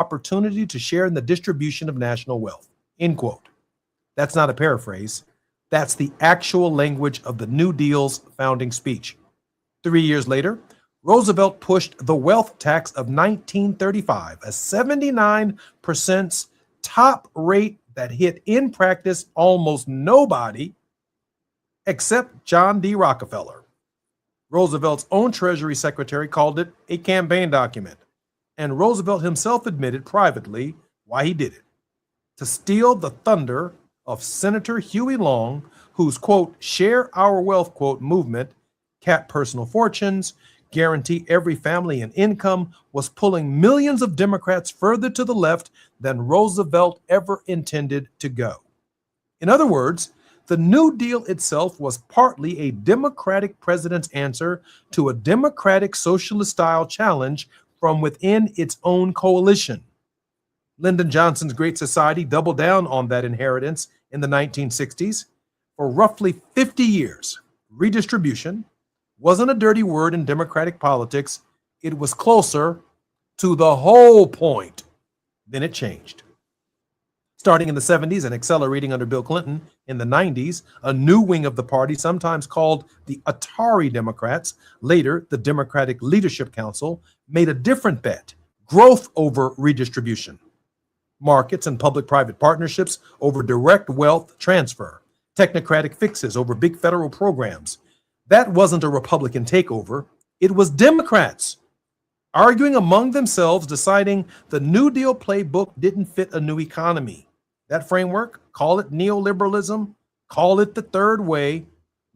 opportunity to share in the distribution of national wealth. End quote. That's not a paraphrase. That's the actual language of the New Deal's founding speech. 3 years later, Roosevelt pushed the wealth tax of 1935, a 79% top rate that hit in practice almost nobody except John D. Rockefeller. Roosevelt's own Treasury Secretary called it a campaign document, and Roosevelt himself admitted privately why he did it: to steal the thunder of Senator Huey Long, whose, quote, share our wealth, quote, movement, cap personal fortunes, guarantee every family an income, was pulling millions of Democrats further to the left than Roosevelt ever intended to go. In other words, the New Deal itself was partly a Democratic president's answer to a Democratic socialist-style challenge from within its own coalition. Lyndon Johnson's Great Society doubled down on that inheritance in the 1960s. For roughly 50 years, redistribution wasn't a dirty word in Democratic politics. It was closer to the whole point. Then it changed. Starting in the 70s and accelerating under Bill Clinton in the 90s, a new wing of the party, sometimes called the Atari Democrats, later the Democratic Leadership Council, made a different bet: growth over redistribution, markets and public-private partnerships over direct wealth transfer, technocratic fixes over big federal programs. That wasn't a Republican takeover. It was Democrats arguing among themselves, deciding the New Deal playbook didn't fit a new economy. That framework, call it neoliberalism, call it the third way,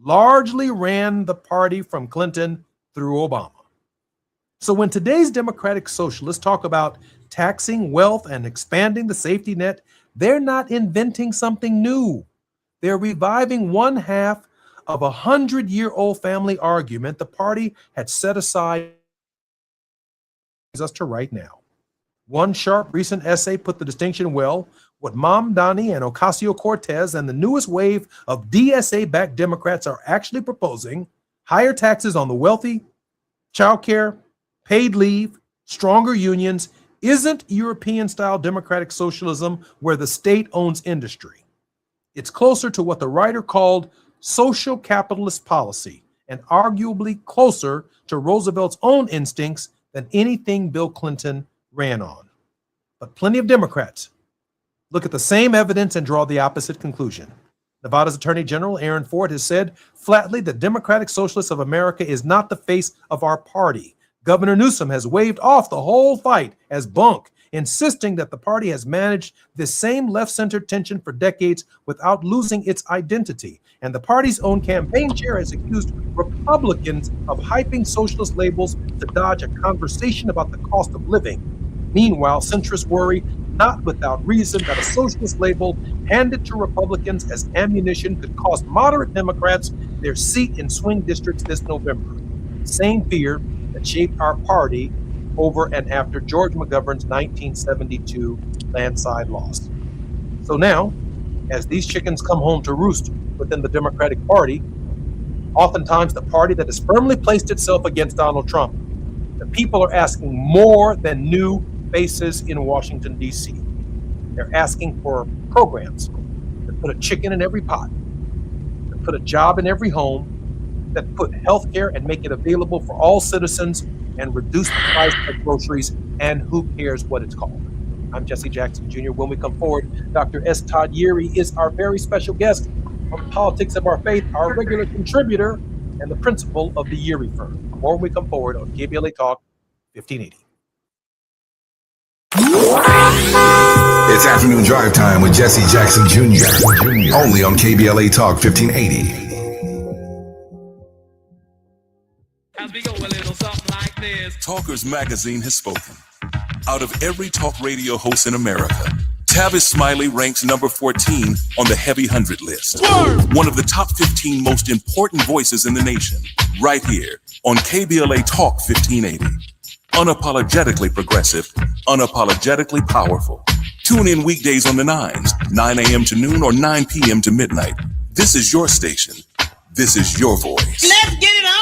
largely ran the party from Clinton through Obama. So when today's Democratic socialists talk about taxing wealth and expanding the safety net, they're not inventing something new. They're reviving one half of a 100-year-old family argument the party had set aside us to right now. One sharp recent essay put the distinction well: what Mamdani and Ocasio-Cortez and the newest wave of DSA-backed Democrats are actually proposing, higher taxes on the wealthy, childcare, paid leave, stronger unions, isn't European-style democratic socialism where the state owns industry. It's closer to what the writer called social capitalist policy, and arguably closer to Roosevelt's own instincts than anything Bill Clinton ran on. But plenty of Democrats look at the same evidence and draw the opposite conclusion. Nevada's Attorney General Aaron Ford has said flatly that Democratic Socialists of America is not the face of our party. Governor Newsom has waved off the whole fight as bunk, insisting that the party has managed this same left-centered tension for decades without losing its identity. And the party's own campaign chair has accused Republicans of hyping socialist labels to dodge a conversation about the cost of living. Meanwhile, centrists worry, not without reason, that a socialist label handed to Republicans as ammunition could cost moderate Democrats their seat in swing districts this November. Same fear that shaped our party over and after George McGovern's 1972 landslide loss. So now, as these chickens come home to roost within the Democratic Party, oftentimes the party that has firmly placed itself against Donald Trump, the people are asking more than new faces in Washington, D.C. They're asking for programs that put a chicken in every pot, that put a job in every home, that put healthcare and make it available for all citizens and reduce the price of groceries, and who cares what it's called. I'm Jesse Jackson Jr. When we come forward, Dr. S. Todd Yeary is our very special guest on Politics of Our Faith, our regular contributor and the principal of the Yeary Firm. More when we come forward on KBLA Talk 1580. It's afternoon drive time with Jesse Jackson Jr. Only on KBLA Talk 1580. As we go a little something like this. Talkers Magazine has spoken. Out of every talk radio host in America, Tavis Smiley ranks number 14 on the Heavy 100 list. One of the top 15 most important voices in the nation, right here on KBLA Talk 1580. Unapologetically progressive, unapologetically powerful. Tune in weekdays on the 9s, 9 a.m. to noon or 9 p.m. to midnight. This is your station. This is your voice. Let's get it on!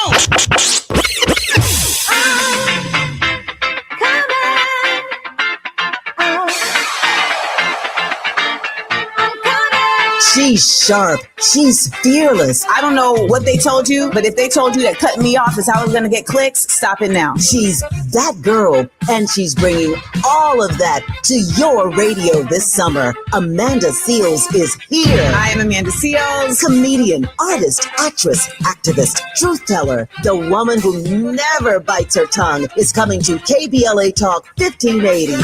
She's sharp. She's fearless. I don't know what they told you, but if they told you that cutting me off is how it's going to get clicks, stop it now. She's that girl, and she's bringing all of that to your radio this summer. Amanda Seales is here. I am Amanda Seales. Comedian, artist, actress, activist, truth teller. The woman who never bites her tongue is coming to KBLA Talk 1580.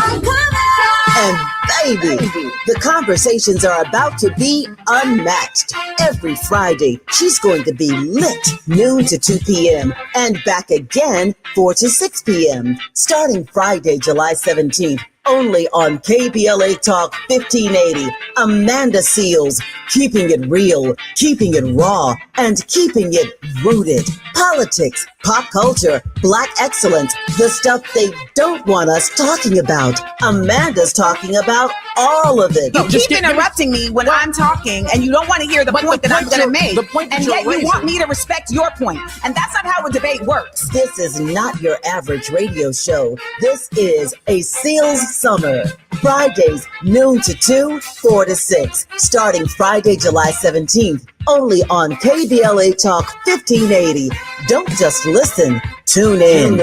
And baby, the conversations are about to be unmatched. Every Friday, she's going to be lit noon to 2 p.m. and back again 4 to 6 p.m. starting Friday, July 17th. Only on KBLA Talk 1580. Amanda Seales, keeping it real, keeping it raw, and keeping it rooted. Politics, pop culture, Black excellence, the stuff they don't want us talking about. Amanda's talking about all of it. You keep interrupting me when I'm talking, and you don't want to hear the point that I'm going to make. And yet you want me to respect your point. And that's not how a debate works. This is not your average radio show. This is a Seales Summer. Fridays, noon to 2, 4 to 6. Starting Friday, July 17th. Only on KBLA Talk 1580. Don't just listen. Tune in.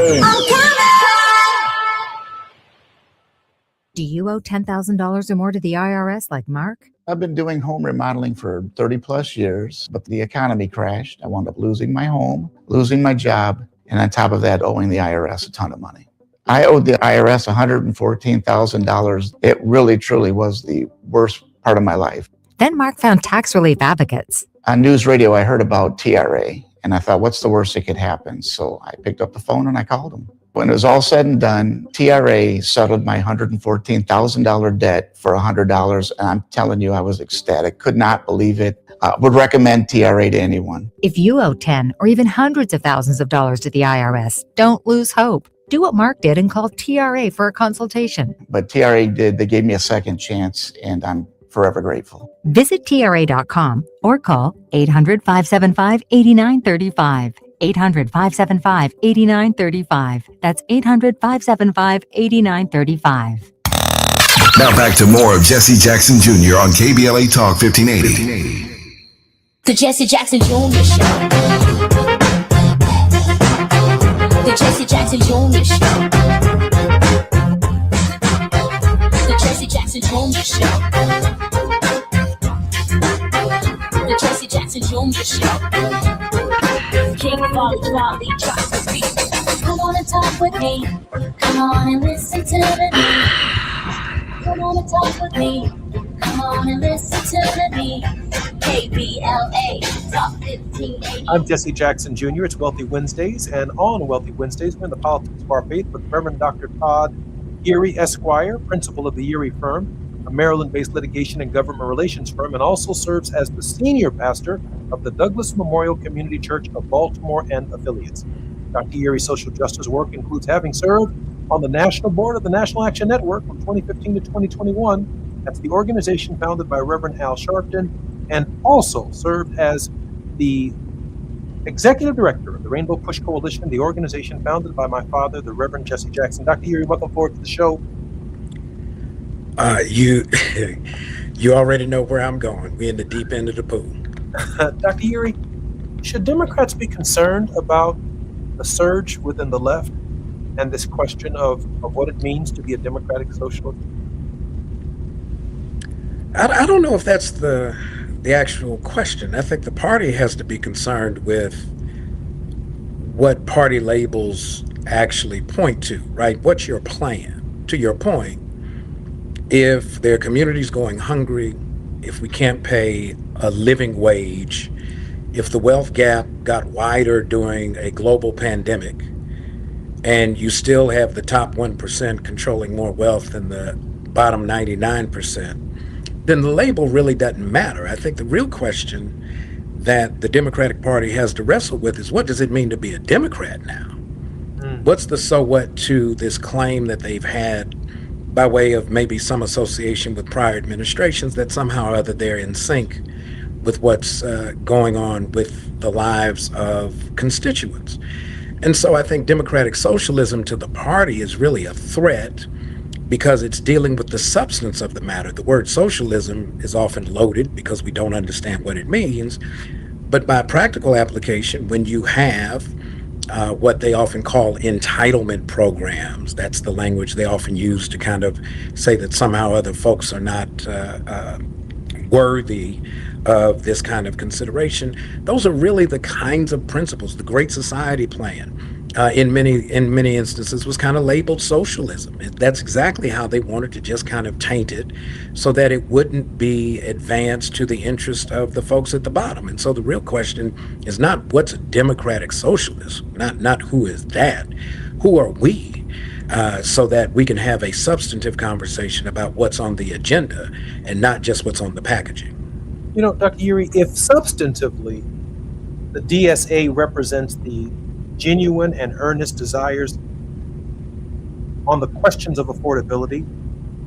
Do you owe $10,000 or more to the IRS like Mark? I've been doing home remodeling for 30 plus years, but the economy crashed. I wound up losing my home, losing my job, and on top of that, owing the IRS a ton of money. I owed the IRS $114,000. It really, truly was the worst part of my life. Then Mark found tax relief advocates. On news radio, I heard about TRA, and I thought, what's the worst that could happen? So I picked up the phone and I called them. When it was all said and done, TRA settled my $114,000 debt for $100, and I'm telling you, I was ecstatic. Could not believe it. Would recommend TRA to anyone. If you owe 10 or even hundreds of thousands of dollars to the IRS, don't lose hope. Do what Mark did and call TRA for a consultation. But TRA did. They gave me a second chance, and I'm forever grateful. Visit TRA.com or call 800-575-8935. 800-575-8935. That's 800-575-8935. Now back to more of Jesse Jackson Jr. on KBLA Talk 1580. The Jesse Jackson Jr. Show. The Jesse Jackson Jr. Show. The Jesse Jackson Jr. Show. The Jesse Jackson Jr. Show. King Wally drops the beat. Come on and talk with me. Come on and listen to the beat. Come on and talk with me. Come on and listen to the beat. KBLA Talk 1580. I'm Jesse Jackson Jr. It's Wealthy Wednesdays, and on Wealthy Wednesdays, we're in the politics of our faith with Reverend Dr. Todd Erie, Esquire, principal of the Erie Firm, a Maryland-based litigation and government relations firm, and also serves as the senior pastor of the Douglas Memorial Community Church of Baltimore and affiliates. Dr. Erie's social justice work includes having served on the national board of the National Action Network from 2015 to 2021. That's the organization founded by Reverend Al Sharpton, and also served as the executive director of the Rainbow Push Coalition, the organization founded by my father, the Reverend Jesse Jackson. Dr. Erie, welcome forward to the show. You already know where I'm going. We're in the deep end of the pool. Dr. Erie, should Democrats be concerned about the surge within the left and this question of what it means to be a democratic socialist? I don't know if that's the actual question. I think the party has to be concerned with what party labels actually point to, right? What's your plan? To your point, if there are communities going hungry, if we can't pay a living wage, if the wealth gap got wider during a global pandemic, and you still have the top 1% controlling more wealth than the bottom 99%, then the label really doesn't matter. I think the real question that the Democratic Party has to wrestle with is, what does it mean to be a Democrat now? What's the so what to this claim that they've had by way of maybe some association with prior administrations that somehow or other they're in sync with what's going on with the lives of constituents? And so I think democratic socialism to the party is really a threat because it's dealing with the substance of the matter. The word socialism is often loaded because we don't understand what it means. But by practical application, when you have what they often call entitlement programs, that's the language they often use to kind of say that somehow other folks are not worthy of this kind of consideration. Those are really the kinds of principles. The Great Society plan, in many instances, was kind of labeled socialism. That's exactly how they wanted to just kind of taint it, so that it wouldn't be advanced to the interest of the folks at the bottom. And so the real question is not what's a democratic socialist, not who is that, who are we, so that we can have a substantive conversation about what's on the agenda and not just what's on the packaging. You know, Dr. Uri, if substantively the DSA represents the genuine and earnest desires on the questions of affordability,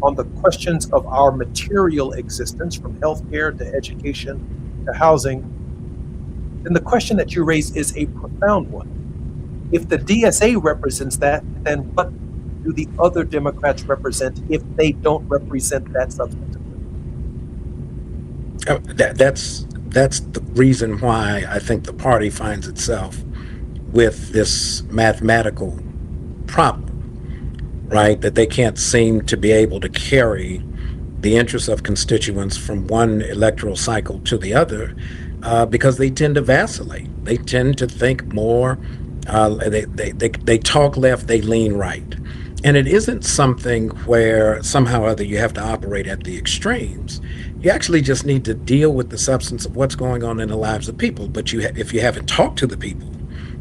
on the questions of our material existence, from healthcare to education to housing, then the question that you raise is a profound one. If the DSA represents that, then what do the other Democrats represent if they don't represent that substantively? That's the reason why I think the party finds itself with this mathematical problem, right? That they can't seem to be able to carry the interests of constituents from one electoral cycle to the other, because they tend to vacillate. They tend to think more, they talk left, they lean right. And it isn't something where somehow or other you have to operate at the extremes. You actually just need to deal with the substance of what's going on in the lives of people. But if you haven't talked to the people,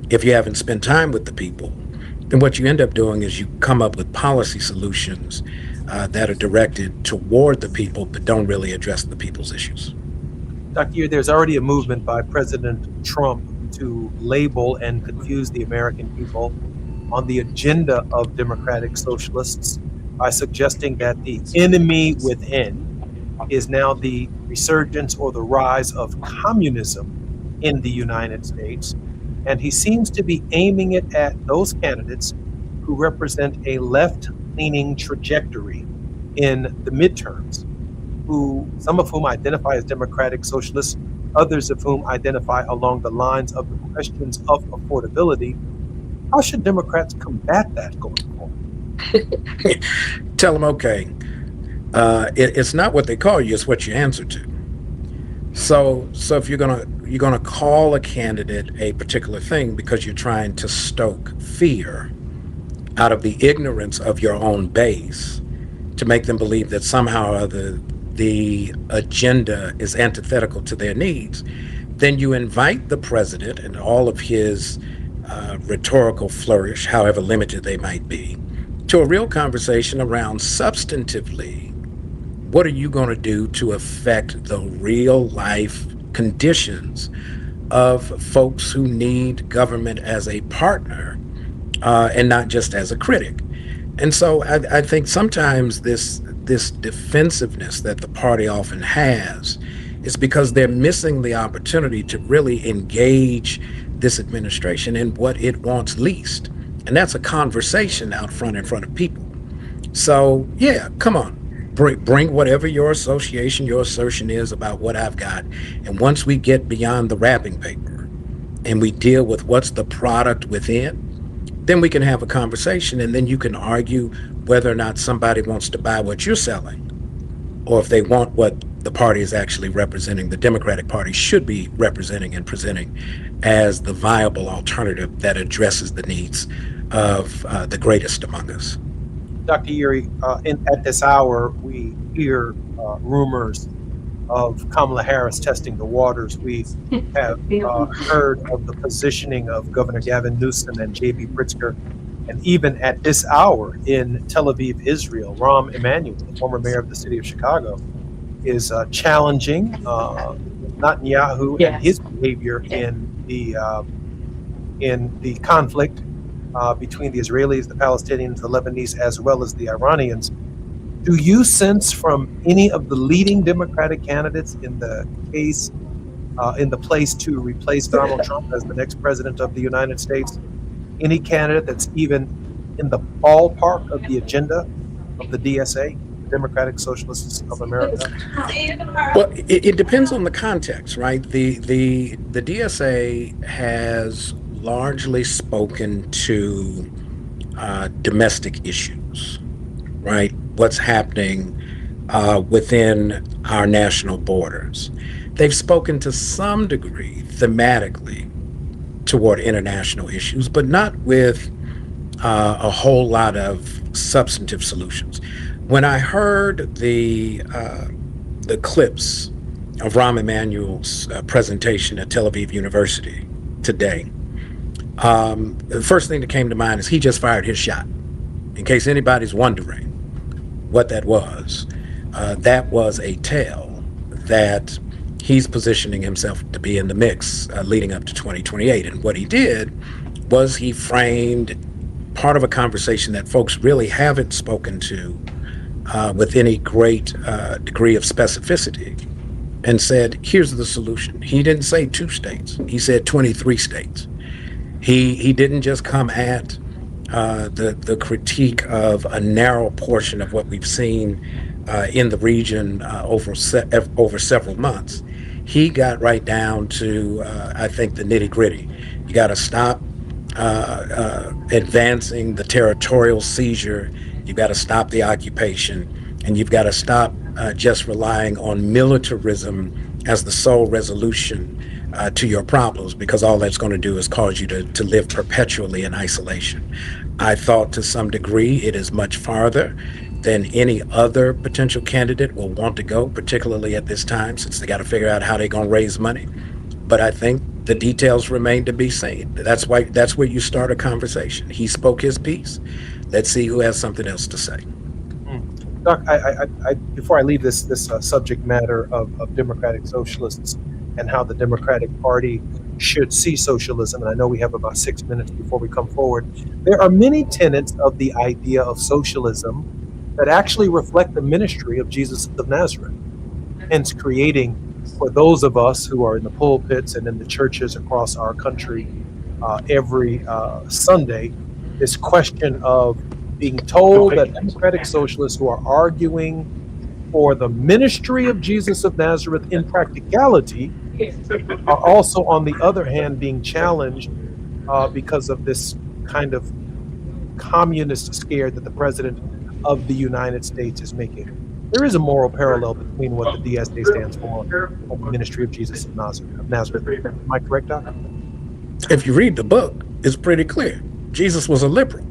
if you haven't spent time with the people, then what you end up doing is you come up with policy solutions that are directed toward the people, but don't really address the people's issues. Dr. Uri, there's already a movement by President Trump to label and confuse the American people on the agenda of democratic socialists by suggesting that the enemy within is now the resurgence or the rise of communism in the United States. And he seems to be aiming it at those candidates who represent a left-leaning trajectory in the midterms, some of whom identify as democratic socialists, others of whom identify along the lines of the questions of affordability. How should Democrats combat that going forward? Tell them, okay, it's not what they call you, it's what you answer to. So if you're gonna call a candidate a particular thing because you're trying to stoke fear out of the ignorance of your own base to make them believe that somehow or other the agenda is antithetical to their needs, then you invite the president and all of his rhetorical flourish, however limited they might be, to a real conversation around substantively, what are you going to do to affect the real life conditions of folks who need government as a partner and not just as a critic? And so I think sometimes this defensiveness that the party often has is because they're missing the opportunity to really engage this administration in what it wants least. And that's a conversation out front in front of people. So yeah, come on, bring whatever your assertion is about what I've got. And once we get beyond the wrapping paper and we deal with what's the product within, then we can have a conversation, and then you can argue whether or not somebody wants to buy what you're selling, or if they want what the party is actually representing, the Democratic Party should be representing and presenting as the viable alternative that addresses the needs of the greatest among us. Dr. Uri, at this hour, we hear rumors of Kamala Harris testing the waters. We have heard of the positioning of Governor Gavin Newsom and J.B. Pritzker. And even at this hour in Tel Aviv, Israel, Rahm Emanuel, the former mayor of the city of Chicago, is challenging Netanyahu and his behavior in the conflict between the Israelis, the Palestinians, the Lebanese, as well as the Iranians. Do you sense from any of the leading Democratic candidates in the case, in the place to replace Donald Trump as the next president of the United States, any candidate that's even in the ballpark of the agenda of the DSA, Democratic Socialists of America? Well, it depends on the context, right? The DSA has largely spoken to domestic issues, right? What's happening within our national borders. They've spoken to some degree thematically toward international issues, but not with a whole lot of substantive solutions. When I heard the clips of Rahm Emanuel's presentation at Tel Aviv University today, the first thing that came to mind is he just fired his shot. In case anybody's wondering what that was a tell that he's positioning himself to be in the mix leading up to 2028. And what he did was he framed part of a conversation that folks really haven't spoken to with any great degree of specificity, and said, here's the solution. He didn't say 2 states. He said 23 states. He didn't just come at the critique of a narrow portion of what we've seen in the region over several months. He got right down to, I think, the nitty gritty. You got to stop advancing the territorial seizure. You've got to stop the occupation, and you've got to stop just relying on militarism as the sole resolution to your problems, because all that's going to do is cause you to live perpetually in isolation. I thought to some degree it is much farther than any other potential candidate will want to go, particularly at this time, since they got to figure out how they're going to raise money. But I think the details remain to be seen. That's where you start a conversation. He spoke his piece. Let's see who has something else to say. Doc, I before I leave this subject matter of democratic socialists and how the Democratic Party should see socialism, and I know we have about 6 minutes before we come forward, there are many tenets of the idea of socialism that actually reflect the ministry of Jesus of Nazareth, hence creating, for those of us who are in the pulpits and in the churches across our country every Sunday, this question of being told that democratic socialists who are arguing for the ministry of Jesus of Nazareth in practicality are also, on the other hand, being challenged because of this kind of communist scare that the president of the United States is making. There is a moral parallel between what the DSA stands for and the ministry of Jesus of Nazareth. Am I correct, Doc? If you read the book, it's pretty clear. Jesus was a liberal.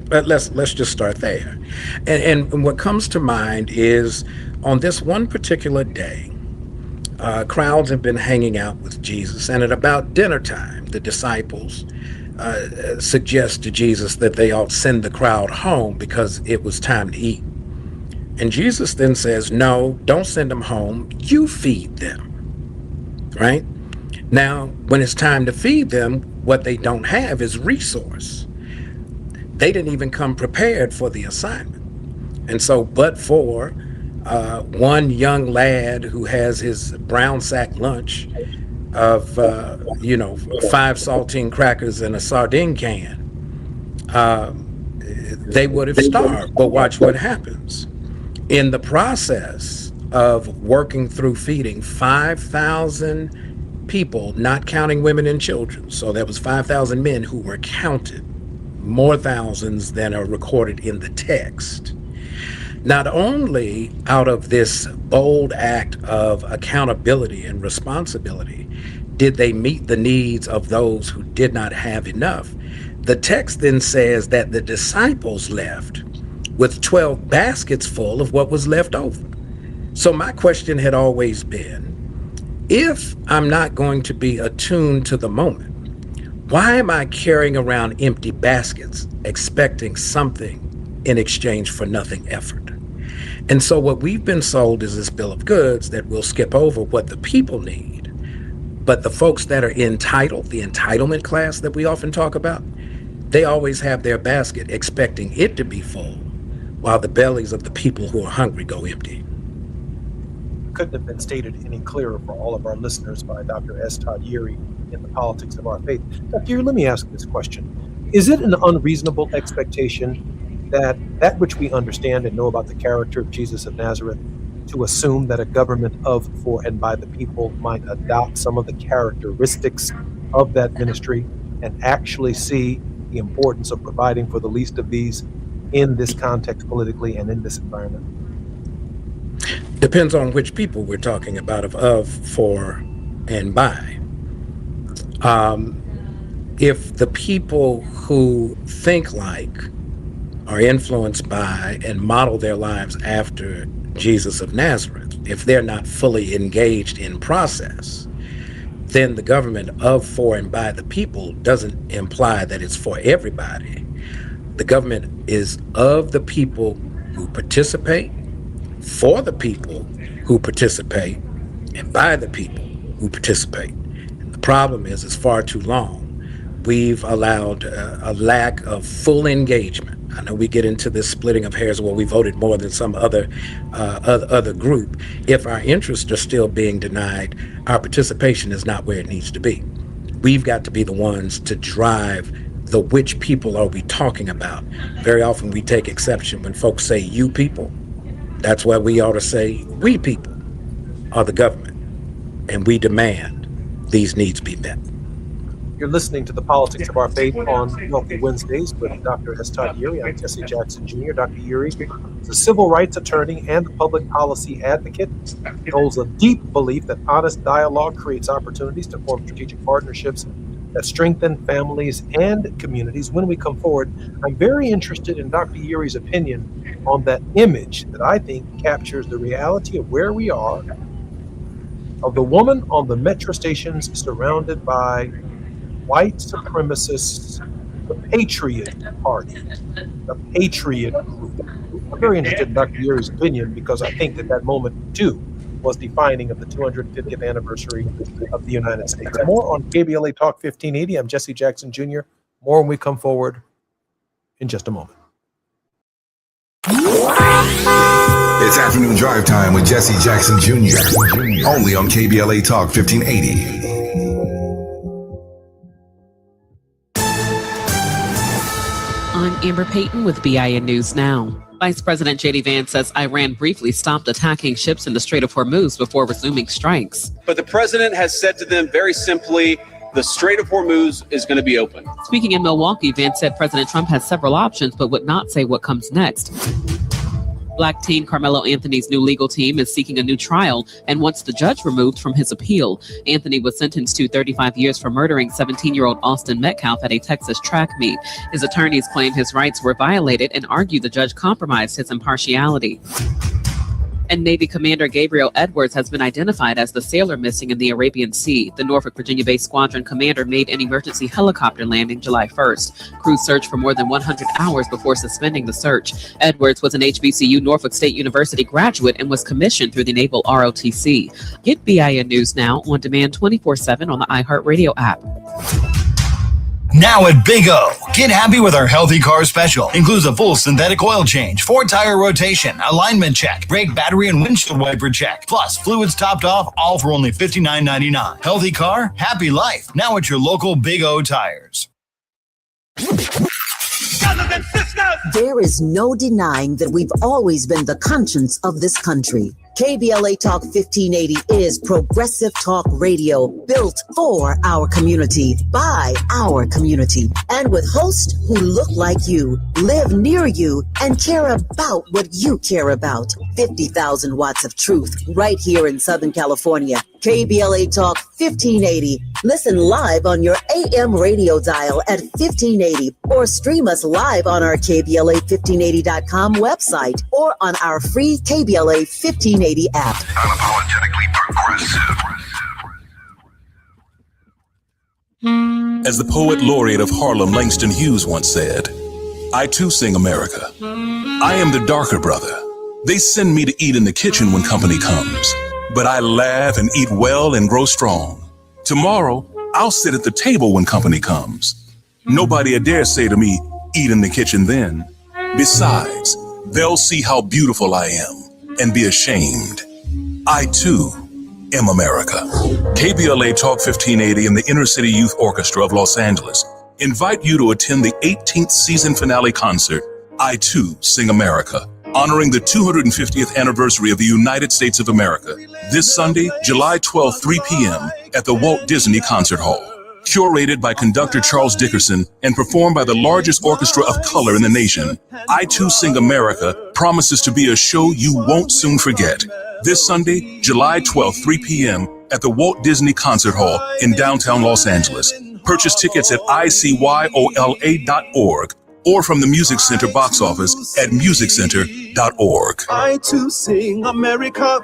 But let's just start there. And what comes to mind is, on this one particular day, crowds have been hanging out with Jesus, and at about dinner time, the disciples suggest to Jesus that they ought send the crowd home because it was time to eat. And Jesus then says, no, don't send them home. You feed them, right? Now, when it's time to feed them, what they don't have is resource. They didn't even come prepared for the assignment. And so, but for one young lad who has his brown sack lunch of, 5 saltine crackers and a sardine can, they would have starved. But watch what happens. In the process of working through feeding 5,000 people, not counting women and children, so there was 5,000 men who were counted, more thousands than are recorded in the text. Not only out of this bold act of accountability and responsibility did they meet the needs of those who did not have enough, the text then says that the disciples left with 12 baskets full of what was left over. So my question had always been, if I'm not going to be attuned to the moment, why am I carrying around empty baskets expecting something in exchange for nothing effort? And so what we've been sold is this bill of goods that will skip over what the people need. But the folks that are entitled, the entitlement class that we often talk about, they always have their basket expecting it to be full, while the bellies of the people who are hungry go empty. Couldn't have been stated any clearer for all of our listeners by Dr. S. Todd Yeary in The Politics of Our Faith. Dr. Yeary, let me ask this question. Is it an unreasonable expectation that that which we understand and know about the character of Jesus of Nazareth, to assume that a government of, for, and by the people might adopt some of the characteristics of that ministry and actually see the importance of providing for the least of these in this context politically and in this environment? Depends on which people we're talking about, of, for, and by. If the people who think like, are influenced by, and model their lives after Jesus of Nazareth, if they're not fully engaged in process, then the government of, for, and by the people doesn't imply that it's for everybody. The government is of the people who participate, for the people who participate, and by the people who participate. And the problem is, it's far too long. We've allowed a lack of full engagement. I know we get into this splitting of hairs, well, we voted more than some other group. If our interests are still being denied, our participation is not where it needs to be. We've got to be the ones to drive the which people are we talking about. Very often we take exception when folks say you people. That's why we ought to say we people are the government, and we demand these needs be met. You're listening to The Politics of Our Faith on Wealthy Wednesdays with Dr. Hestad Uri. I'm Jesse Jackson Jr. Dr. Uri is a civil rights attorney and a public policy advocate. He holds a deep belief that honest dialogue creates opportunities to form strategic partnerships that strengthen families and communities. When we come forward, I'm very interested in Dr. Uri's opinion on that image that I think captures the reality of where we are, of the woman on the metro stations surrounded by white supremacists, the Patriot Party, the Patriot Group. I'm very interested in Dr. Uri's opinion because I think that moment, too, was defining of the 250th anniversary of the United States. More on KBLA Talk 1580. I'm Jesse Jackson Jr. More when we come forward in just a moment. It's afternoon drive time with Jesse Jackson Jr. Only on KBLA Talk 1580. I'm Amber Payton with BIN News Now. Vice President J.D. Vance says Iran briefly stopped attacking ships in the Strait of Hormuz before resuming strikes. But the president has said to them very simply, the Strait of Hormuz is going to be open. Speaking in Milwaukee, Vance said President Trump has several options, but would not say what comes next. Black teen Carmelo Anthony's new legal team is seeking a new trial and wants the judge removed from his appeal. Anthony was sentenced to 35 years for murdering 17-year-old Austin Metcalf at a Texas track meet. His attorneys claim his rights were violated and argue the judge compromised his impartiality. And Navy Commander Gabriel Edwards has been identified as the sailor missing in the Arabian Sea. The Norfolk, Virginia-based squadron commander made an emergency helicopter landing July 1st. Crews searched for more than 100 hours before suspending the search. Edwards was an HBCU Norfolk State University graduate and was commissioned through the Naval ROTC. Get BIN News Now on demand 24/7 on the iHeartRadio app. Now at Big O, get happy with our Healthy Car Special. Includes a full synthetic oil change, 4-tire rotation, alignment check, brake, battery, and windshield wiper check. Plus, fluids topped off, all for only $59.99. Healthy car, happy life. Now at your local Big O Tires. There is no denying that we've always been the conscience of this country. KBLA Talk 1580 is progressive talk radio built for our community, by our community, and with hosts who look like you, live near you, and care about what you care about. 50,000 watts of truth right here in Southern California. KBLA Talk 1580. Listen live on your AM radio dial at 1580 or stream us live on our KBLA1580.com website or on our free KBLA 1580 app. Unapologetically progressive. As the poet laureate of Harlem, Langston Hughes, once said, I too sing America. I am the darker brother. They send me to eat in the kitchen when company comes, but I laugh and eat well and grow strong. Tomorrow, I'll sit at the table when company comes. Nobody dare say to me, eat in the kitchen then. Besides, they'll see how beautiful I am and be ashamed. I too am America. KBLA Talk 1580 and the Inner City Youth Orchestra of Los Angeles invite you to attend the 18th season finale concert I Too Sing America, honoring the 250th anniversary of the United States of America, this Sunday, July 12, 3 p.m. at the Walt Disney Concert Hall. Curated by conductor Charles Dickerson and performed by the largest orchestra of color in the nation, I Too Sing America promises to be a show you won't soon forget. This Sunday, July 12, 3 p.m. at the Walt Disney Concert Hall in downtown Los Angeles. Purchase tickets at icyola.org or from the Music Center box office at musiccenter.org. I Too Sing America.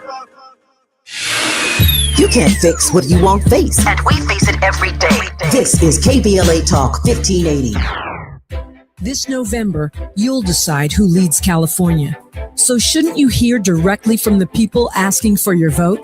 You can't fix what you won't face. And we face it every day. This is KBLA Talk 1580. This November, you'll decide who leads California. So shouldn't you hear directly from the people asking for your vote?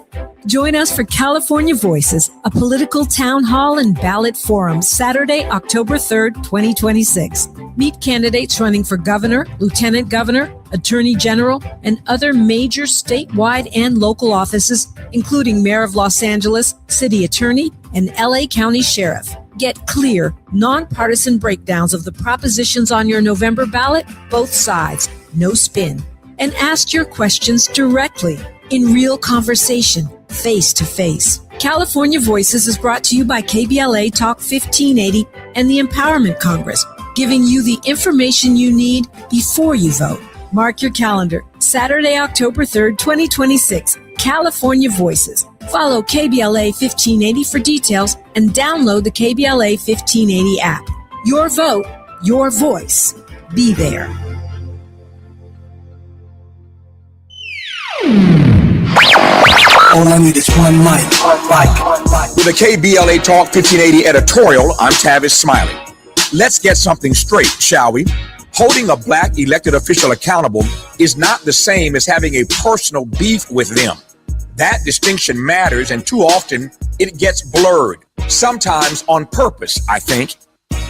Join us for California Voices, a political town hall and ballot forum, Saturday, October 3rd, 2026. Meet candidates running for governor, lieutenant governor, attorney general, and other major statewide and local offices, including mayor of Los Angeles, city attorney, and LA County sheriff. Get clear, nonpartisan breakdowns of the propositions on your November ballot, both sides, no spin. And ask your questions directly, in real conversation, face to face. California Voices is brought to you by KBLA Talk 1580 and the Empowerment Congress, giving you the information you need before you vote. Mark your calendar, Saturday, October 3rd, 2026, California Voices. Follow KBLA 1580 for details and download the KBLA 1580 app. Your vote, your voice. Be there. All I need is one mic. With a KBLA Talk 1580 editorial, I'm Tavis Smiley. Let's get something straight, shall we? Holding a black elected official accountable is not the same as having a personal beef with them. That distinction matters, and too often it gets blurred, sometimes on purpose, I think.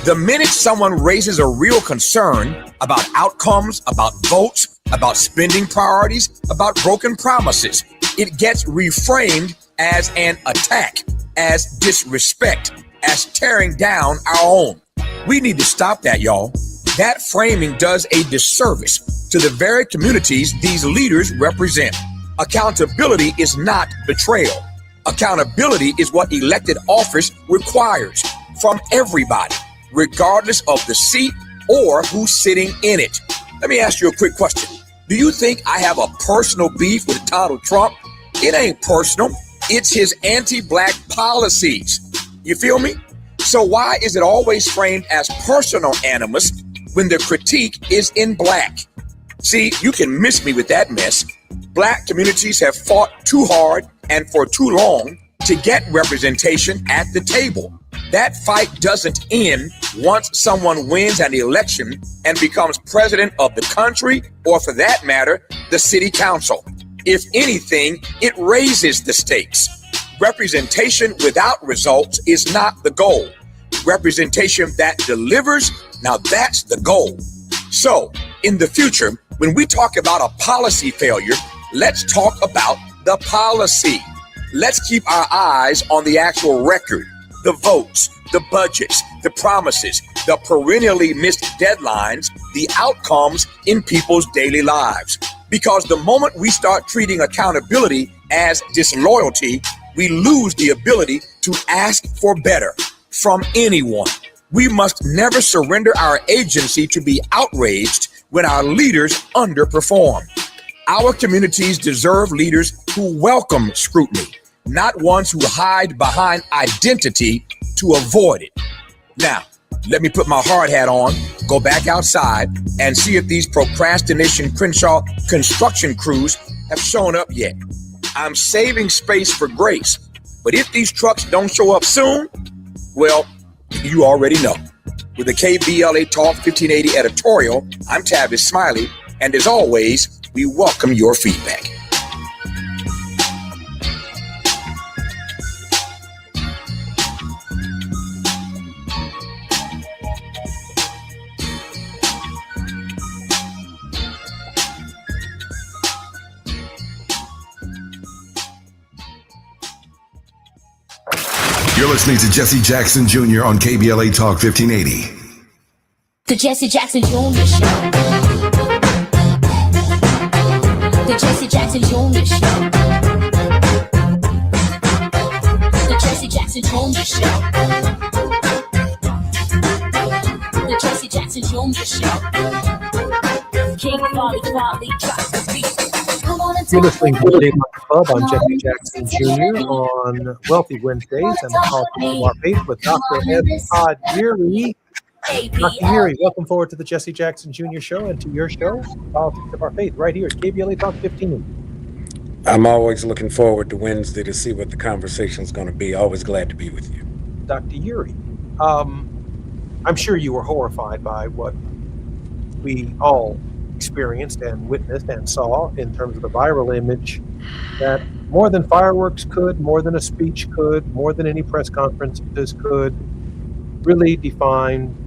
The minute someone raises a real concern about outcomes, about votes, about spending priorities, about broken promises, it gets reframed as an attack, as disrespect, as tearing down our own. We need to stop that, y'all. That framing does a disservice to the very communities these leaders represent. Accountability is not betrayal. Accountability is what elected office requires from everybody, regardless of the seat or who's sitting in it. Let me ask you a quick question. Do you think I have a personal beef with Donald Trump? It ain't personal. It's his anti-black policies. You feel me? So why is it always framed as personal animus when the critique is in black? See, you can miss me with that mess. Black communities have fought too hard and for too long to get representation at the table. That fight doesn't end once someone wins an election and becomes president of the country, or for that matter, the city council. If anything, it raises the stakes. Representation without results is not the goal. Representation that delivers, now that's the goal. So, in the future, when we talk about a policy failure, let's talk about the policy. Let's keep our eyes on the actual record, the votes, the budgets, the promises, the perennially missed deadlines, the outcomes in people's daily lives. Because the moment we start treating accountability as disloyalty, we lose the ability to ask for better from anyone. We must never surrender our agency to be outraged when our leaders underperform. Our communities deserve leaders who welcome scrutiny, not ones who hide behind identity to avoid it. Now, let me put my hard hat on, go back outside, and see if these procrastination Crenshaw construction crews have shown up yet. I'm saving space for grace, but if these trucks don't show up soon, well, you already know. With the KBLA Talk 1580 editorial, I'm Tavis Smiley, and as always, we welcome your feedback. You're listening to Jesse Jackson Jr. on KBLA Talk 1580. The Jesse Jackson Jr. Show. The Jesse Jackson Jr. Show. The Jesse Jackson Jr. Show. The Jesse Jackson Jr. Show. King Volley drops the beat. Come on and You're talk listening to with the me. Daylight Club. I'm Jesse Jackson Jr. on Wealthy Wednesdays and the Politics of Our Faith with Dr. S. Todd Geary. Dr. Geary, welcome forward to the Jesse Jackson Jr. Show and to your show, Politics of Our Faith, right here at KBLA Talk 15. I'm always looking forward to Wednesday to see what the conversation's going to be. Always glad to be with you. Dr. Geary, I'm sure you were horrified by what we all experienced and witnessed and saw in terms of the viral image that more than fireworks could, more than a speech could, more than any press conferences could, really define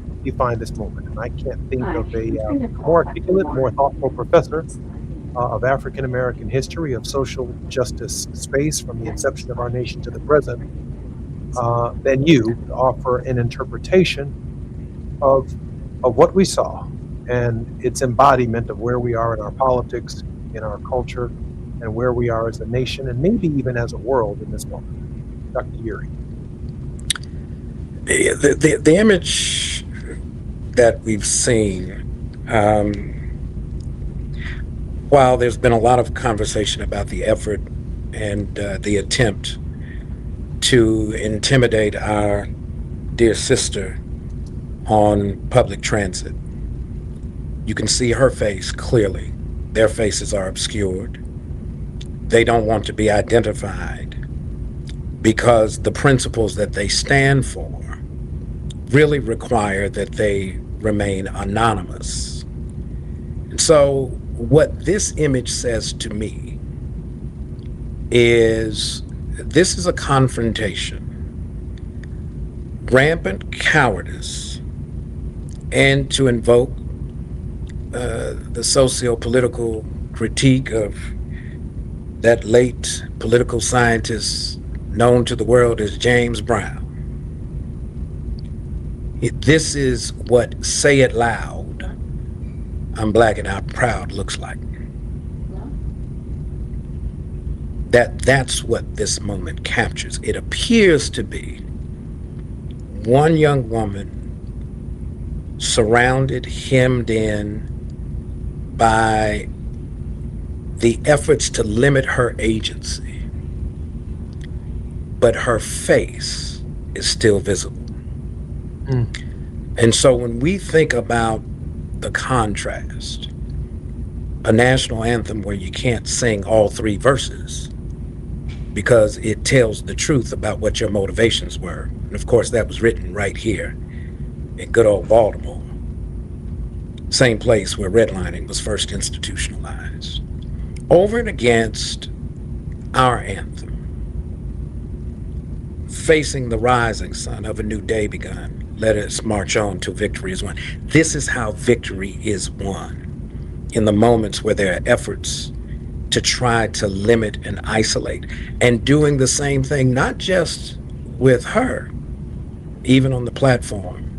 this moment. And I can't think of a more articulate, more thoughtful professor of African American history, of social justice space from the inception of our nation to the present, than you to offer an interpretation of what we saw and its embodiment of where we are in our politics, in our culture, and where we are as a nation, and maybe even as a world in this moment. Dr. Geary. The image that we've seen, while there's been a lot of conversation about the effort and the attempt to intimidate our dear sister on public transit, you can see her face clearly. Their faces are obscured. They don't want to be identified because the principles that they stand for really require that they remain anonymous. And so what this image says to me is this is a confrontation, rampant cowardice, and to invoke the socio-political critique of that late political scientist known to the world as James Brown. This is what "say it loud, I'm black and I'm proud" looks like. That's what this moment captures. It appears to be one young woman surrounded, hemmed in by the efforts to limit her agency, but her face is still visible. And so when we think about the contrast, a national anthem where you can't sing all three verses because it tells the truth about what your motivations were. And of course, that was written right here in good old Baltimore, same place where redlining was first institutionalized. Over and against our anthem, facing the rising sun of a new day begun, let us march on till victory is won. This is how victory is won, in the moments where there are efforts to try to limit and isolate, and doing the same thing, not just with her, even on the platform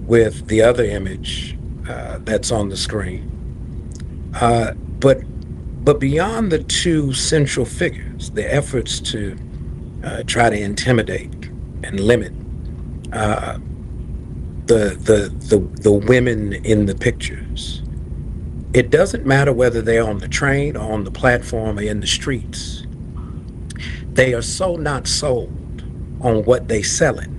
with the other image that's on the screen. But beyond the two central figures, the efforts to try to intimidate and limit the women in the pictures, it doesn't matter whether they're on the train or on the platform or in the streets. They are so not sold on what they selling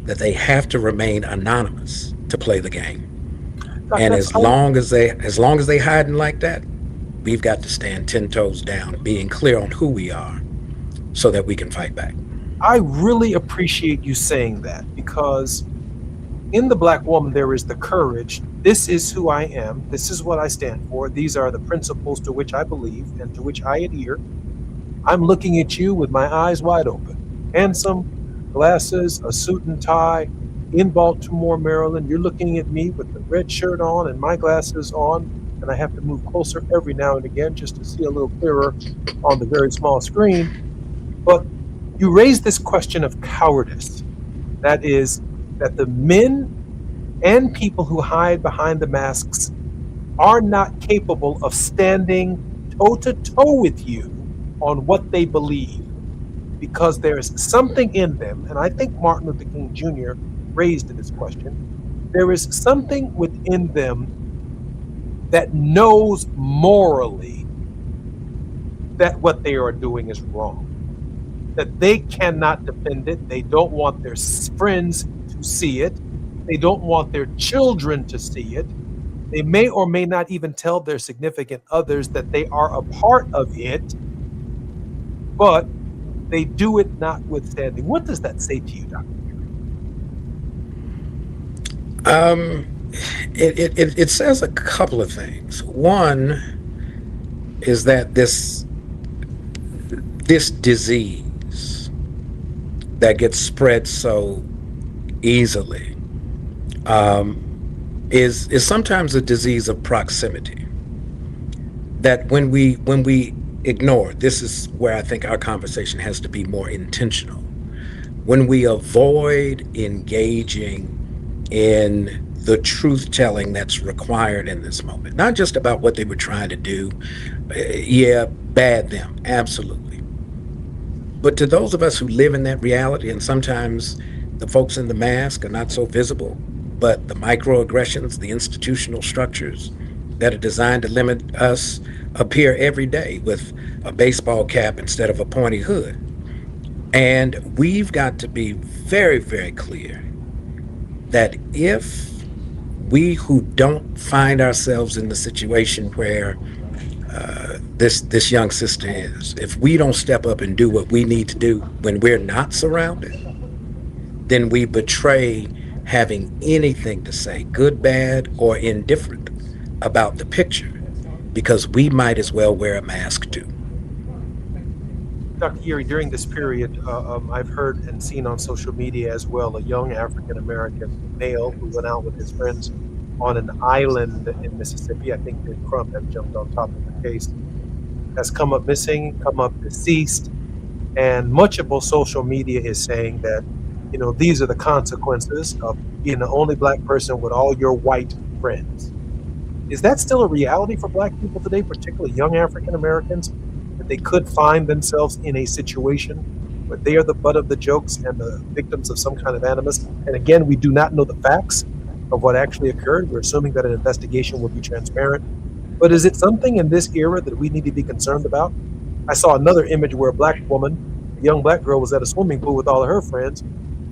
that they have to remain anonymous to play the game. And as long as they hiding like that, we've got to stand 10 toes down, being clear on who we are so that we can fight back. I really appreciate you saying that, because in the Black woman, there is the courage. This is who I am. This is what I stand for. These are the principles to which I believe and to which I adhere. I'm looking at you with my eyes wide open. Handsome, glasses, a suit and tie, in Baltimore, Maryland. You're looking at me with the red shirt on and my glasses on, and I have to move closer every now and again just to see a little clearer on the very small screen. But you raised this question of cowardice. That is, that the men and people who hide behind the masks are not capable of standing toe to toe with you on what they believe, because there's something in them, and I think Martin Luther King Jr. raised this question. There is something within them that knows morally that what they are doing is wrong, that they cannot defend it. They don't want their friends to see it. They don't want their children to see it. They may or may not even tell their significant others that they are a part of it, but they do it notwithstanding. What does that say to you, Dr.? It says a couple of things. One is that this disease that gets spread so easily is sometimes a disease of proximity. That when we ignore, this is where I think our conversation has to be more intentional. When we avoid engaging in the truth telling that's required in this moment, not just about what they were trying to do, yeah, bad them, absolutely. But to those of us who live in that reality, and sometimes the folks in the mask are not so visible, but the microaggressions, the institutional structures that are designed to limit us appear every day with a baseball cap instead of a pointy hood. And we've got to be very, very clear that if we who don't find ourselves in the situation where this young sister is, if we don't step up and do what we need to do when we're not surrounded, then we betray having anything to say, good, bad, or indifferent, about the picture, because we might as well wear a mask too. Dr. Geary, during this period, I've heard and seen on social media as well a young African-American male who went out with his friends on an island in Mississippi. I think Ben Crump had jumped on top of the case, has come up missing, come up deceased, and much of both social media is saying that, you know, these are the consequences of being the only black person with all your white friends. Is that still a reality for black people today, particularly young African Americans, that they could find themselves in a situation where they are the butt of the jokes and the victims of some kind of animus? And again, we do not know the facts of what actually occurred. We're assuming that an investigation will be transparent. But is it something in this era that we need to be concerned about? I saw another image where a black woman, a young black girl, was at a swimming pool with all of her friends,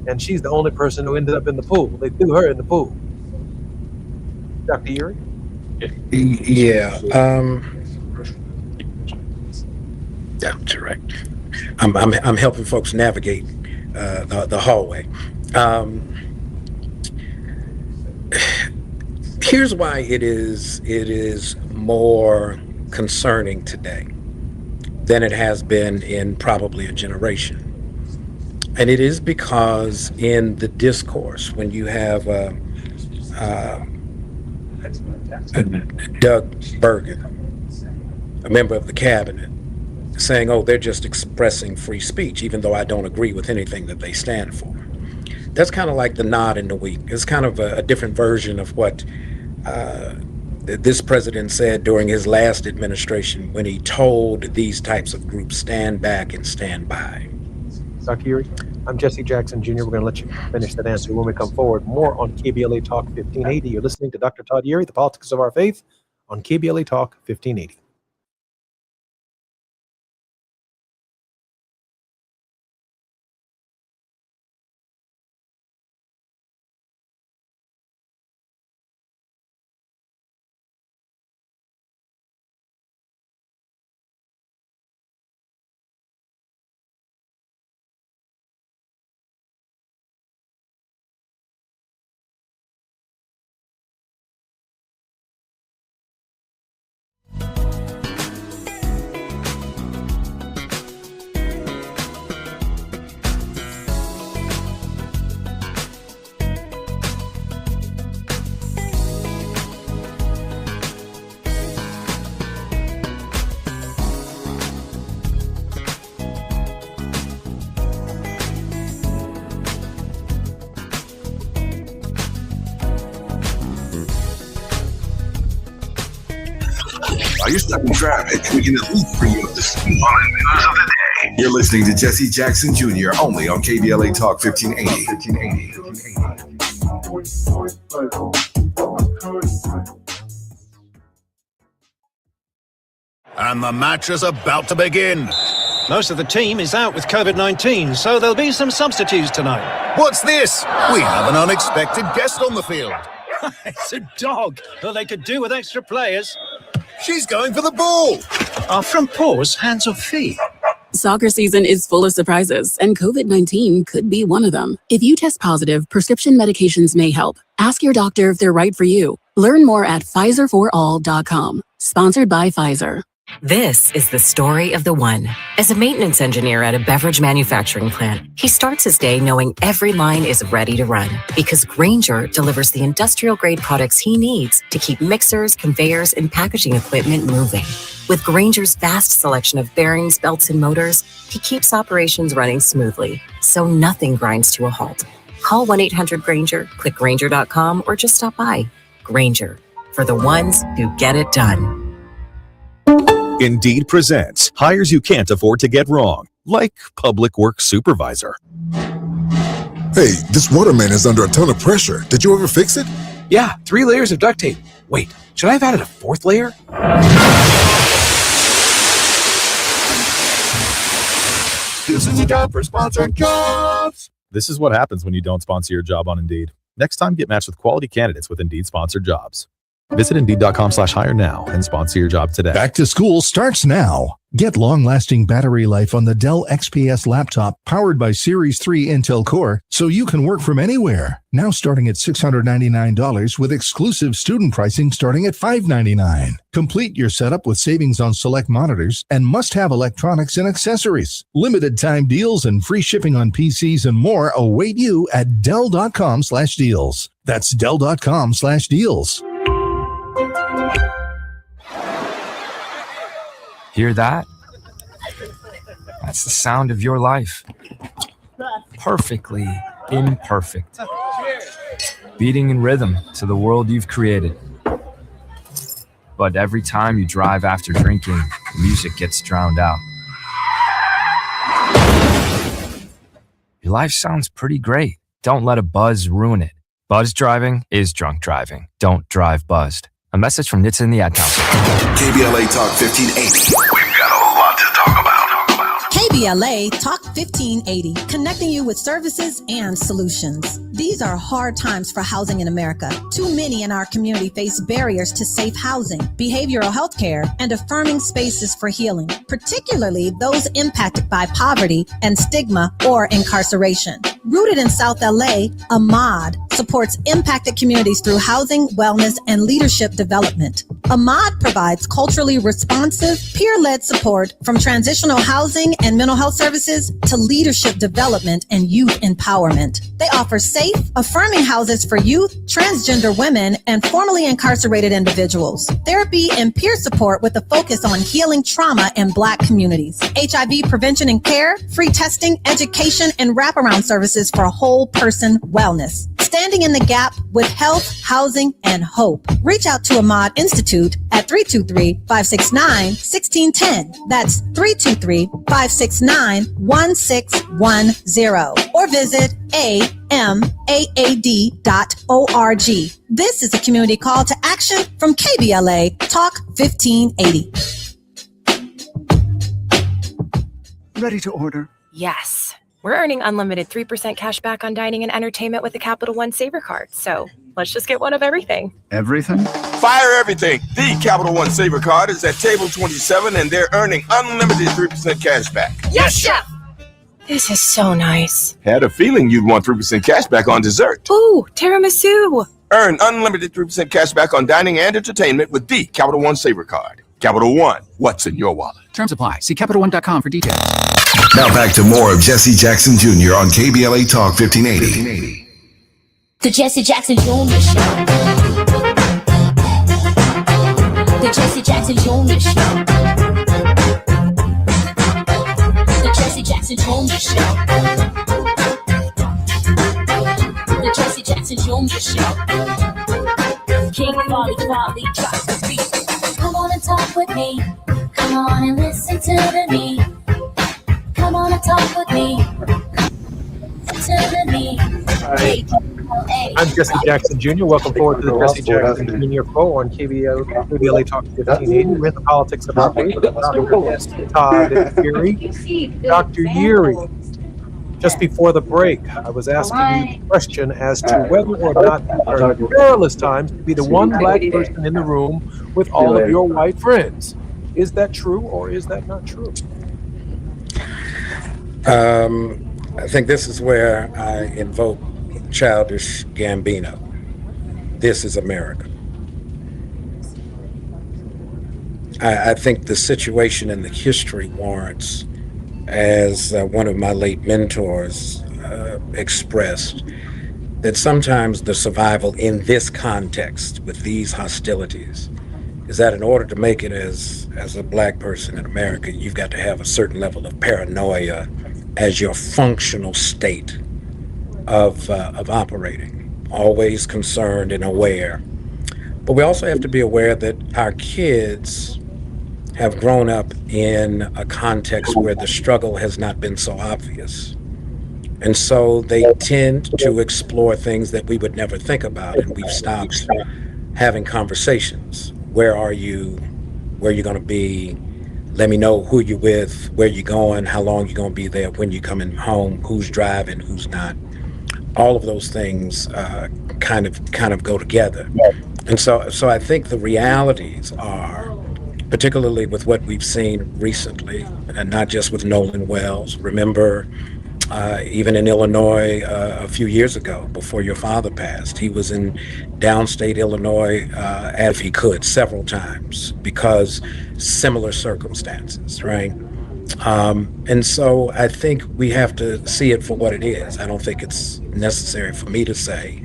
and she's the only person who ended up in the pool. They threw her in the pool. Dr. Erie? Yeah. That's correct. I'm helping folks navigate the hallway. Here's why it is more concerning today than it has been in probably a generation. And it is because in the discourse, when you have Doug Bergen, a member of the cabinet, saying, oh, they're just expressing free speech, even though I don't agree with anything that they stand for. That's kind of like the nod in the week. It's kind of a different version of what this president said during his last administration when he told these types of groups, stand back and stand by. Dr. Erie, I'm Jesse Jackson Jr. We're going to let you finish that answer when we come forward. More on KBLA Talk 1580. You're listening to Dr. Todd Erie, The Politics of Our Faith, on KBLA Talk 1580. While you're stuck in traffic, we can at least bring you up to speed on the news of the day. You're listening to Jesse Jackson Jr. only on KBLA Talk 1580. And the match is about to begin. Most of the team is out with COVID-19, so there'll be some substitutes tonight. What's this? We have an unexpected guest on the field. It's a dog. Well, they could do with extra players. She's going for the ball. Are front paws hands or feet? Soccer season is full of surprises, and COVID-19 could be one of them. If you test positive, prescription medications may help. Ask your doctor if they're right for you. Learn more at PfizerForAll.com. Sponsored by Pfizer. This is the story of the one. As a maintenance engineer at a beverage manufacturing plant, he starts his day knowing every line is ready to run because Grainger delivers the industrial-grade products he needs to keep mixers, conveyors, and packaging equipment moving. With Grainger's vast selection of bearings, belts, and motors, he keeps operations running smoothly, so nothing grinds to a halt. Call 1-800-GRAINGER, click Grainger.com, or just stop by. Grainger, for the ones who get it done. Indeed presents hires you can't afford to get wrong, like public works supervisor. Hey, this waterman is under a ton of pressure. Did you ever fix it? Yeah, 3 layers of duct tape. Wait, should I have added a 4th layer? This is a job for sponsored jobs. This is what happens when you don't sponsor your job on Indeed. Next time, get matched with quality candidates with Indeed sponsored jobs. Visit Indeed.com/hire now and sponsor your job today. Back to school starts now. Get long-lasting battery life on the Dell XPS laptop powered by Series 3 Intel Core so you can work from anywhere. Now starting at $699 with exclusive student pricing starting at $599. Complete your setup with savings on select monitors and must-have electronics and accessories. Limited time deals and free shipping on PCs and more await you at Dell.com/deals. That's Dell.com/deals. Hear that? That's the sound of your life. Perfectly imperfect. Beating in rhythm to the world you've created. But every time you drive after drinking, music gets drowned out. Your life sounds pretty great. Don't let a buzz ruin it. Buzz driving is drunk driving. Don't drive buzzed. A message from Nitsa in the Ad Council. KBLA Talk 1580. We've got a lot to talk about. KBLA Talk 1580, connecting you with services and solutions. These are hard times for housing in America. Too many in our community face barriers to safe housing, behavioral health care, and affirming spaces for healing, particularly those impacted by poverty and stigma or incarceration. Rooted in South LA, Ahmad supports impacted communities through housing, wellness, and leadership development. Ahmad provides culturally responsive, peer-led support from transitional housing and mental health services to leadership development and youth empowerment. They offer safe, affirming houses for youth, transgender women, and formerly incarcerated individuals. Therapy and peer support with a focus on healing trauma in Black communities. HIV prevention and care, free testing, education, and wraparound services for whole person wellness. Standing in the gap with health, housing, and hope. Reach out to Ahmad Institute at 323-569-1610. That's 323-569-1610. Or visit amaad.org. This is a community call to action from KBLA Talk 1580. Ready to order? Yes. We're earning unlimited 3% cash back on dining and entertainment with the Capital One Saver card. So let's just get one of everything. Everything? Fire everything. The Capital One Saver card is at table 27 and they're earning unlimited 3% cash back. Yes, Chef! This is so nice. Had a feeling you'd want 3% cash back on dessert. Ooh, tiramisu. Earn unlimited 3% cash back on dining and entertainment with the Capital One Saver card. Capital One, what's in your wallet? Terms apply. See CapitalOne.com for details. Now back to more of Jesse Jackson Jr. on KBLA Talk 1580. The Jesse Jackson Jr. Show. The Jesse Jackson Jr. Show. The Jesse Jackson Jr. Show. The Jesse Jackson Jr. Show. King Volley drops the beat. Come on and talk with me. Come on and listen to me. Come on and talk with me. To me. KBLA. I'm Jesse Jackson Jr. Welcome forward to the Jesse Jackson Jr. Show on KBLA Talk 1580. We're in the politics of our faith. Dr. guest Todd Geary. Dr. Geary, just before the break, I was asking you the question as to whether or not these are perilous times to be the one black person in the room with all of your white friends. Is that true or is that not true? I think this is where I invoke Childish Gambino. This is America. I think the situation and the history warrants, as one of my late mentors expressed, that sometimes the survival in this context with these hostilities is that in order to make it as a black person in America, you've got to have a certain level of paranoia as your functional state of operating, always concerned and aware. But we also have to be aware that our kids have grown up in a context where the struggle has not been so obvious. And so they tend to explore things that we would never think about, and we've stopped having conversations. Where are you? Where are you going to be? Let me know who you're with, where you're going, how long you're going to be there, when you're coming home, who's driving, who's not. All of those things kind of go together. And so I think the realities are, particularly with what we've seen recently, and not just with Nolan Wells. Remember, even in Illinois a few years ago, before your father passed, he was in downstate Illinois, as he could, several times, because similar circumstances, right? And so I think we have to see it for what it is. I don't think it's necessary for me to say,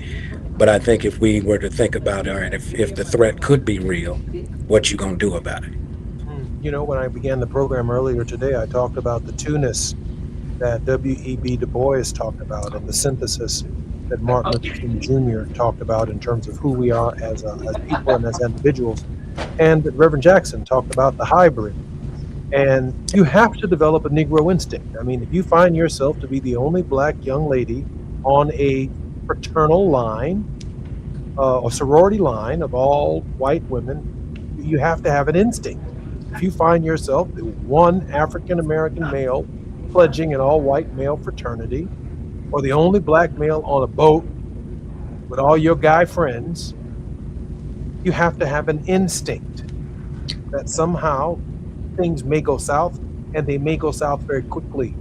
but I think if we were to think about, all right, if the threat could be real, what you gonna do about it? You know, when I began the program earlier today, I talked about the two-ness that W.E.B. Du Bois talked about and the synthesis that Martin Luther King Jr. talked about in terms of who we are as people and as individuals. And that Reverend Jackson talked about the hybrid. And you have to develop a Negro instinct. I mean, if you find yourself to be the only black young lady on a fraternal line, or sorority line of all white women, you have to have an instinct. If you find yourself the one African-American male pledging an all-white male fraternity, or the only black male on a boat with all your guy friends, you have to have an instinct that somehow things may go south, and they may go south very quickly.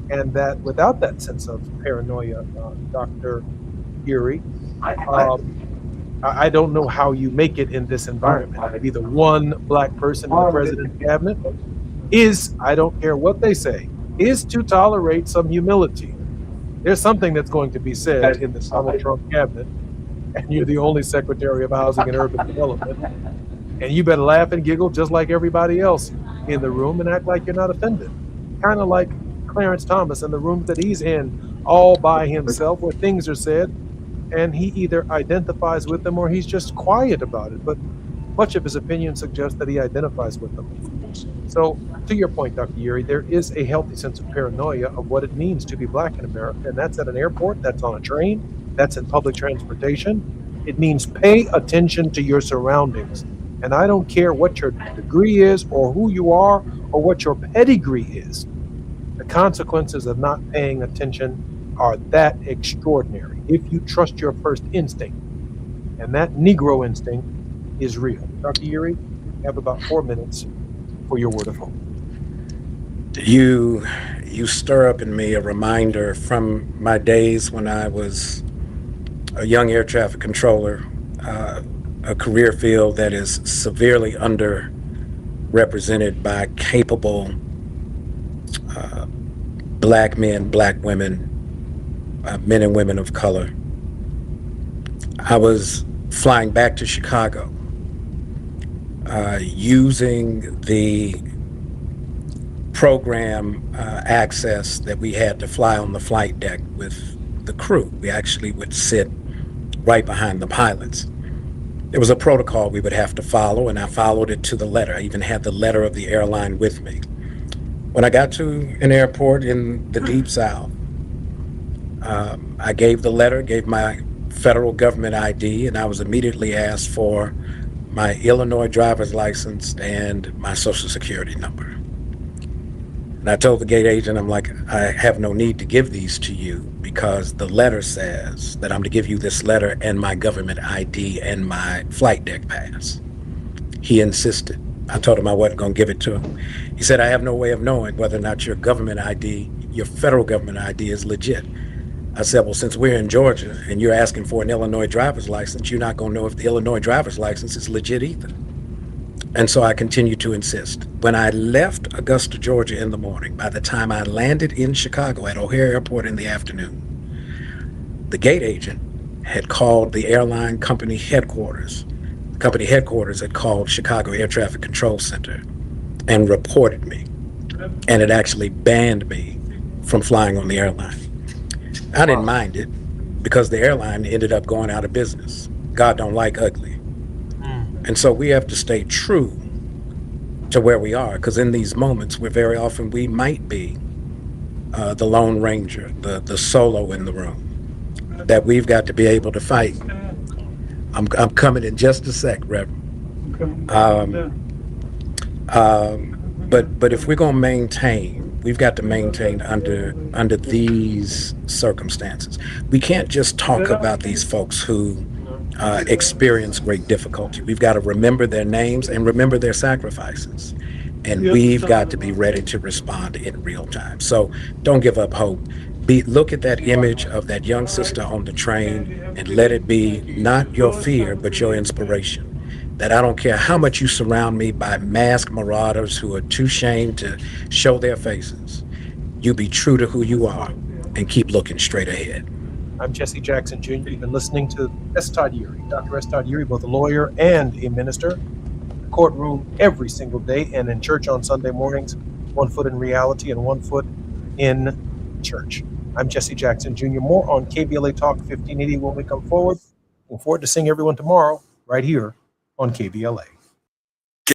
And that without that sense of paranoia, Dr. Geary, I don't know how you make it in this environment. To be the one black person in the president's cabinet is, I don't care what they say, is to tolerate some humility. There's something that's going to be said in the Donald Trump cabinet, and you're the only Secretary of Housing and Urban Development, and you better laugh and giggle just like everybody else in the room and act like you're not offended. Kind of like Clarence Thomas in the rooms that he's in all by himself where things are said, and he either identifies with them or he's just quiet about it. But much of his opinion suggests that he identifies with them. So, to your point, Dr. Geary, there is a healthy sense of paranoia of what it means to be black in America, and that's at an airport, that's on a train, that's in public transportation. It means pay attention to your surroundings. And I don't care what your degree is or who you are or what your pedigree is. The consequences of not paying attention are that extraordinary if you trust your first instinct. And that Negro instinct is real. Dr. Geary, you have about 4 minutes for your word of hope. You stir up in me a reminder from my days when I was a young air traffic controller, a career field that is severely underrepresented by capable black men, black women, men and women of color. I was flying back to Chicago, using the program access that we had to fly on the flight deck with the crew. We actually would sit right behind the pilots. There was a protocol we would have to follow, and I followed it to the letter. I even had the letter of the airline with me. When I got to an airport in the Deep South, I gave the letter, gave my federal government ID, and I was immediately asked for my Illinois driver's license and my social security number. And I told the gate agent, I'm like, I have no need to give these to you because the letter says that I'm to give you this letter and my government ID and my flight deck pass. He insisted. I told him I wasn't going to give it to him. He said, I have no way of knowing whether or not your government ID, your federal government ID is legit. I said, well, since we're in Georgia and you're asking for an Illinois driver's license, you're not going to know if the Illinois driver's license is legit either. And so I continued to insist. When I left Augusta, Georgia in the morning, by the time I landed in Chicago at O'Hare Airport in the afternoon, the gate agent had called the airline company headquarters. The company headquarters had called Chicago Air Traffic Control Center and reported me. And it actually banned me from flying on the airline. I didn't mind it because the airline ended up going out of business. God don't like ugly. And so we have to stay true to where we are, because in these moments, we might be the Lone Ranger, the solo in the room, that we've got to be able to fight. I'm coming in just a sec, Reverend. But if we're going to maintain, we've got to maintain under these circumstances. We can't just talk about these folks who experience great difficulty. We've got to remember their names and remember their sacrifices. And we've got to be ready to respond in real time. So don't give up hope. Look at that image of that young sister on the train and let it be not your fear, but your inspiration. That I don't care how much you surround me by masked marauders who are too ashamed to show their faces. You be true to who you are and keep looking straight ahead. I'm Jesse Jackson Jr. You've been listening to S. Todd Urey, Dr. S. Todd Urey, both a lawyer and a minister. Courtroom every single day and in church on Sunday mornings, 1 foot in reality and 1 foot in church. I'm Jesse Jackson Jr. More on KBLA Talk 1580 when we come forward. Looking forward to seeing everyone tomorrow right here on KBLA.